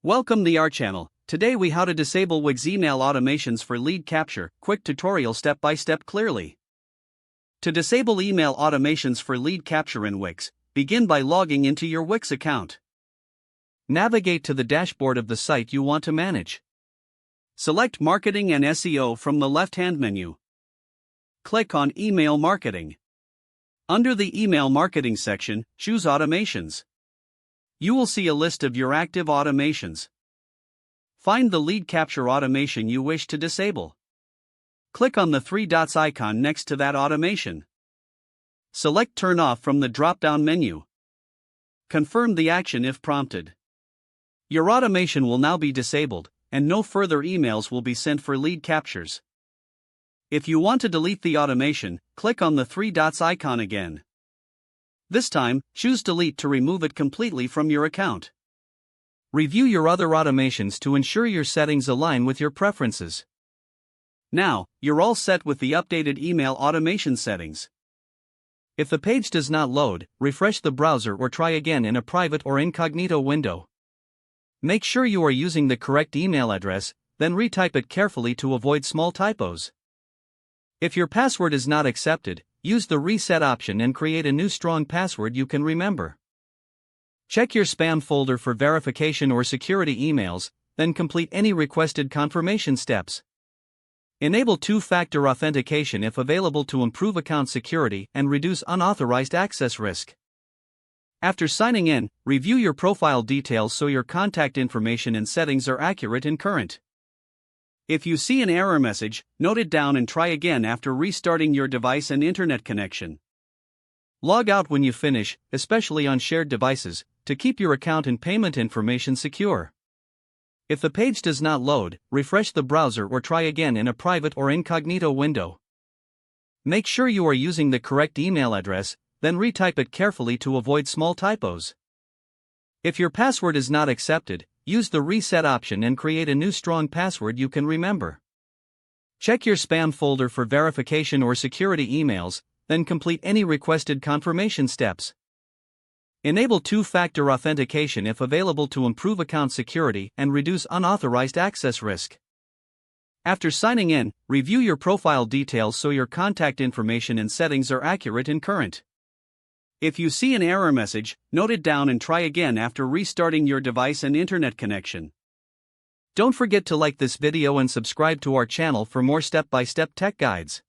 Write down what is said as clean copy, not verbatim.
Welcome to our channel. Today we how to disable Wix email automations for lead capture. Quick tutorial step by step clearly. To disable email automations for lead capture in Wix, begin by logging into your Wix account. Navigate to the dashboard of the site you want to manage. Select Marketing and SEO from the left-hand menu. Click on Email Marketing. Under the Email Marketing section, choose Automations. You will see a list of your active automations. Find the lead capture automation you wish to disable. Click on the three dots icon next to that automation. Select Turn Off from the drop-down menu. Confirm the action if prompted. Your automation will now be disabled, and no further emails will be sent for lead captures. If you want to delete the automation, click on the three dots icon again. This time, choose Delete to remove it completely from your account. Review your other automations to ensure your settings align with your preferences. Now, you're all set with the updated email automation settings. If the page does not load, refresh the browser or try again in a private or incognito window. Make sure you are using the correct email address, then retype it carefully to avoid small typos. If your password is not accepted, use the reset option and create a new strong password you can remember. Check your spam folder for verification or security emails, then complete any requested confirmation steps. Enable two-factor authentication if available to improve account security and reduce unauthorized access risk. After signing in, review your profile details so your contact information and settings are accurate and current. If you see an error message, note it down and try again after restarting your device and internet connection. Log out when you finish, especially on shared devices, to keep your account and payment information secure. If the page does not load, refresh the browser or try again in a private or incognito window. Make sure you are using the correct email address, then retype it carefully to avoid small typos. If your password is not accepted, use the reset option and create a new strong password you can remember. Check your spam folder for verification or security emails, then complete any requested confirmation steps. Enable two-factor authentication if available to improve account security and reduce unauthorized access risk. After signing in, review your profile details so your contact information and settings are accurate and current. If you see an error message, note it down and try again after restarting your device and internet connection. Don't forget to like this video and subscribe to our channel for more step-by-step tech guides.